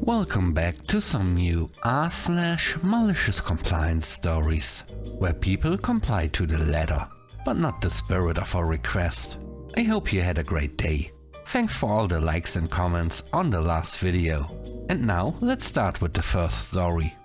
Welcome back to some new r/malicious compliance stories, where people comply to the letter, but not the spirit of a request. I hope you had a great day. Thanks for all the likes and comments on the last video. And now let's start with the first story.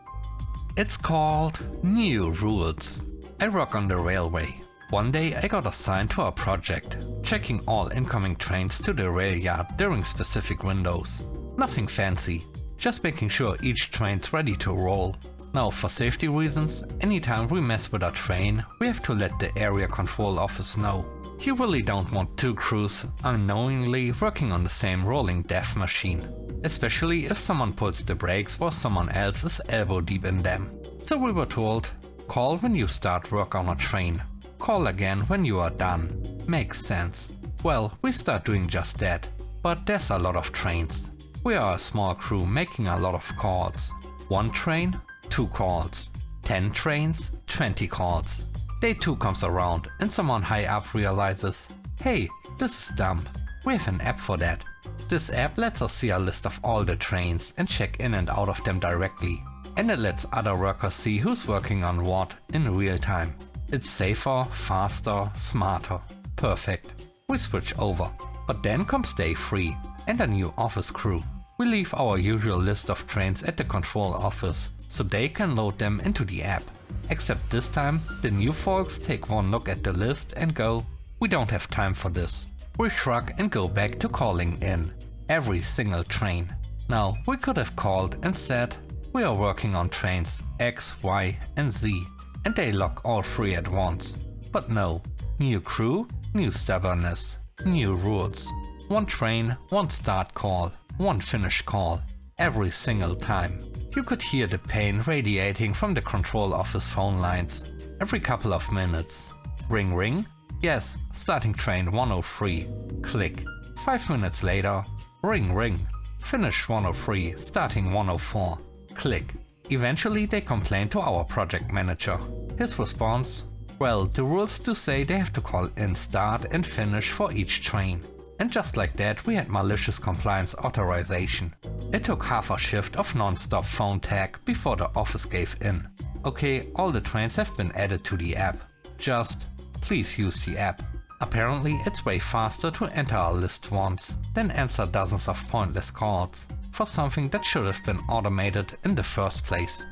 It's called New Rules. I work on the railway. One day I got assigned to a project, checking all incoming trains to the rail yard during specific windows. Nothing fancy, just making sure each train's ready to roll. Now, for safety reasons, anytime we mess with a train, we have to let the area control office know. You really don't want two crews unknowingly working on the same rolling death machine, especially if someone pulls the brakes while someone else is elbow deep in them. So we were told, call when you start work on a train. Call again when you are done. Makes sense. Well, we start doing just that, but there's a lot of trains. We are a small crew making a lot of calls. One train, 2 calls. 10 trains, 20 calls. Day 2 comes around and someone high up realizes, hey, this is dumb. We have an app for that. This app lets us see a list of all the trains and check in and out of them directly. And it lets other workers see who's working on what in real time. It's safer, faster, smarter. Perfect. We switch over. But then comes day 3 and a new office crew. We leave our usual list of trains at the control office so they can load them into the app. Except this time, the new folks take one look at the list and go, we don't have time for this. We shrug and go back to calling in every single train. Now, we could have called and said, we are working on trains X, Y and Z, and they lock all 3 at once. But no, new crew, new stubbornness, new rules. One train, one start call, one finish call, every single time. You could hear the pain radiating from the control office phone lines every couple of minutes. Ring ring? Yes, starting train 103. Click. 5 minutes later, ring ring. Finish 103, starting 104. Click. Eventually they complain to our project manager. His response? Well, the rules do say they have to call in start and finish for each train. And just like that, we had malicious compliance authorization. It took half a shift of non-stop phone tag before the office gave in. Okay, all the trains have been added to the app. Just, please use the app. Apparently it's way faster to enter a list once than answer dozens of pointless calls for something that should have been automated in the first place.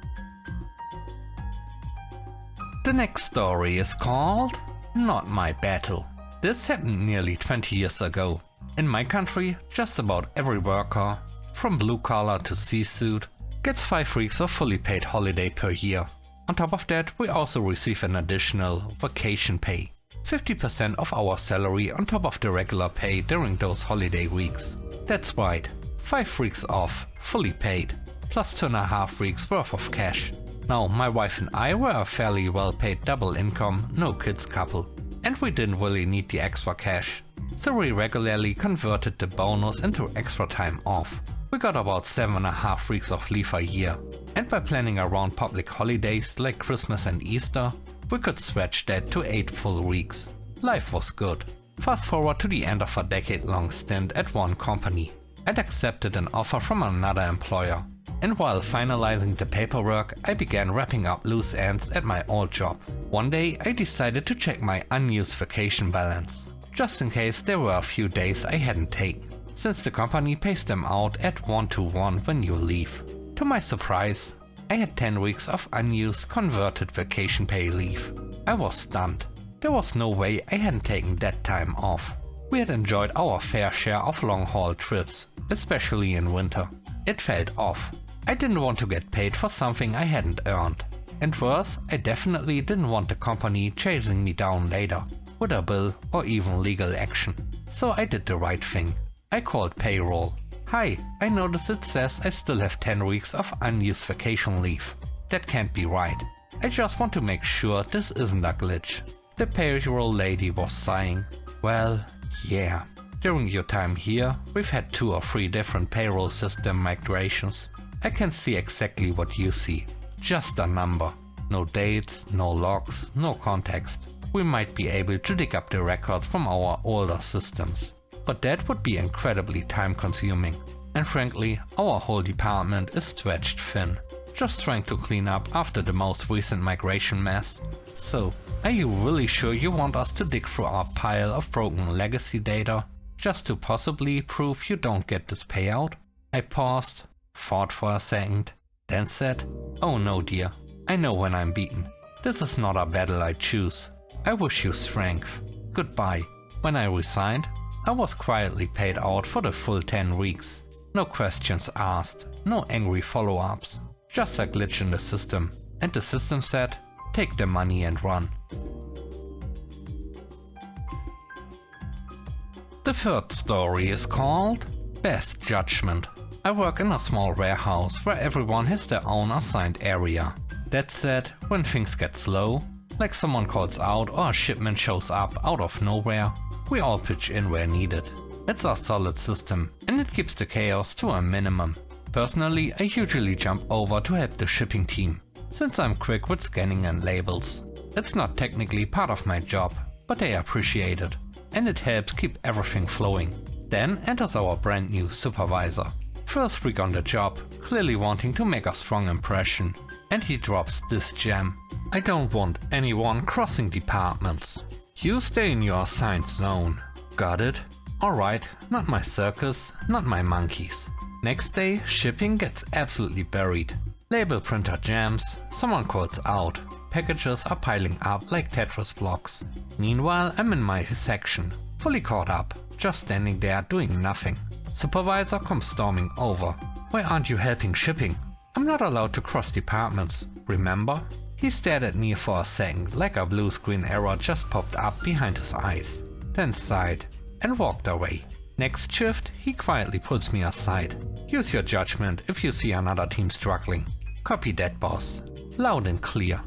The next story is called Not My Battle. This happened nearly 20 years ago. In my country, just about every worker, from blue collar to C-suit, gets 5 weeks of fully paid holiday per year. On top of that, we also receive an additional vacation pay. 50% of our salary on top of the regular pay during those holiday weeks. That's right, 5 weeks off, fully paid, plus 2.5 weeks worth of cash. Now, my wife and I were a fairly well paid double income, no kids couple. And we didn't really need the extra cash, so we regularly converted the bonus into extra time off. We got about 7.5 weeks of leave a year, and by planning around public holidays like Christmas and Easter, we could stretch that to 8 full weeks. Life was good. Fast forward to the end of a decade-long stint at one company. I'd accepted an offer from another employer, and while finalizing the paperwork, I began wrapping up loose ends at my old job. One day I decided to check my unused vacation balance, just in case there were a few days I hadn't taken, since the company pays them out at 1-to-1 when you leave. To my surprise, I had 10 weeks of unused converted vacation pay leave. I was stunned. There was no way I hadn't taken that time off. We had enjoyed our fair share of long-haul trips, especially in winter. It felt off. I didn't want to get paid for something I hadn't earned. And worse, I definitely didn't want the company chasing me down later with a bill or even legal action. So I did the right thing. I called payroll. Hi, I noticed it says I still have 10 weeks of unused vacation leave. That can't be right. I just want to make sure this isn't a glitch. The payroll lady was sighing. Well, yeah. During your time here, we've had 2 or 3 different payroll system migrations. I can see exactly what you see. Just a number. No dates, no logs, no context. We might be able to dig up the records from our older systems. But that would be incredibly time consuming. And frankly, our whole department is stretched thin, just trying to clean up after the most recent migration mess. So, are you really sure you want us to dig through our pile of broken legacy data just to possibly prove you don't get this payout? I paused, thought for a second, then said, "Oh no dear, I know when I'm beaten. This is not a battle I choose. I wish you strength. Goodbye." When I resigned, I was quietly paid out for the full 10 weeks. No questions asked, no angry follow-ups, just a glitch in the system, and the system said, "Take the money and run." The third story is called Best Judgment. I work in a small warehouse where everyone has their own assigned area. That said, when things get slow, like someone calls out or a shipment shows up out of nowhere, we all pitch in where needed. It's a solid system and it keeps the chaos to a minimum. Personally, I usually jump over to help the shipping team, since I'm quick with scanning and labels. It's not technically part of my job, but they appreciate it, and it helps keep everything flowing. Then enters our brand new supervisor. First week on the job, clearly wanting to make a strong impression, and he drops this gem. "I don't want anyone crossing departments. You stay in your assigned zone. Got it? Alright, not my circus, not my monkeys." Next day, shipping gets absolutely buried. Label printer jams, someone calls out, packages are piling up like Tetris blocks. Meanwhile, I'm in my section, fully caught up, just standing there doing nothing. Supervisor comes storming over. "Why aren't you helping shipping? I'm not allowed to cross departments, remember?" He stared at me for a second like a blue screen error just popped up behind his eyes, then sighed and walked away. Next shift, he quietly pulls me aside. "Use your judgment if you see another team struggling. Copy that, boss." Loud and clear.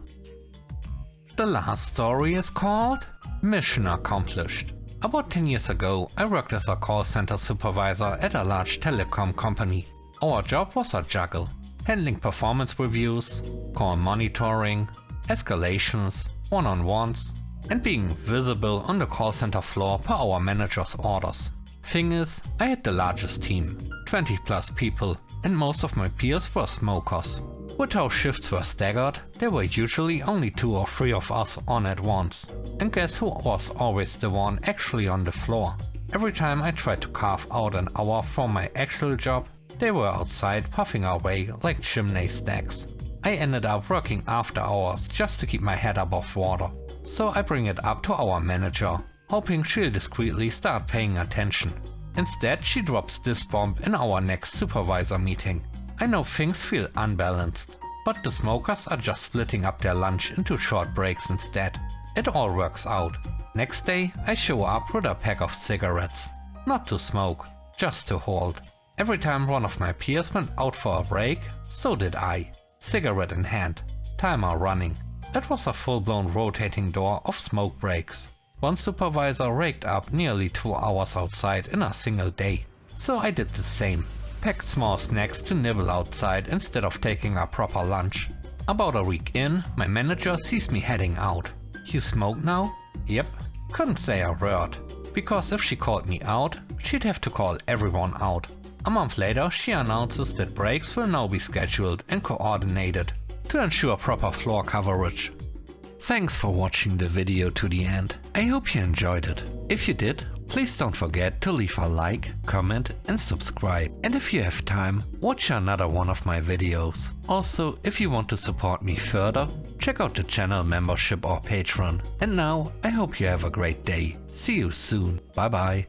The last story is called Mission Accomplished. About 10 years ago, I worked as a call center supervisor at a large telecom company. Our job was a juggle, handling performance reviews, call monitoring, escalations, one-on-ones, and being visible on the call center floor per our manager's orders. Thing is, I had the largest team, 20 plus people, and most of my peers were smokers. With how shifts were staggered, there were usually only 2 or 3 of us on at once. And guess who was always the one actually on the floor? Every time I tried to carve out an hour from my actual job, they were outside puffing away like chimney stacks. I ended up working after hours just to keep my head above water. So I bring it up to our manager, hoping she'll discreetly start paying attention. Instead, she drops this bomb in our next supervisor meeting. I know things feel unbalanced, but the smokers are just splitting up their lunch into short breaks instead. It all works out. Next day, I show up with a pack of cigarettes. Not to smoke, just to hold. Every time one of my peers went out for a break, so did I. Cigarette in hand, timer running. It was a full-blown rotating door of smoke breaks. One supervisor raked up nearly 2 hours outside in a single day. So I did the same. Packed small snacks to nibble outside instead of taking a proper lunch. About a week in, my manager sees me heading out. "You smoke now?" "Yep." Couldn't say a word, because if she called me out, she'd have to call everyone out. A month later, she announces that breaks will now be scheduled and coordinated to ensure proper floor coverage. Thanks for watching the video to the end. I hope you enjoyed it. If you did, please don't forget to leave a like, comment and subscribe. And if you have time, watch another one of my videos. Also, if you want to support me further, check out the channel membership or Patreon. And now, I hope you have a great day. See you soon. Bye bye.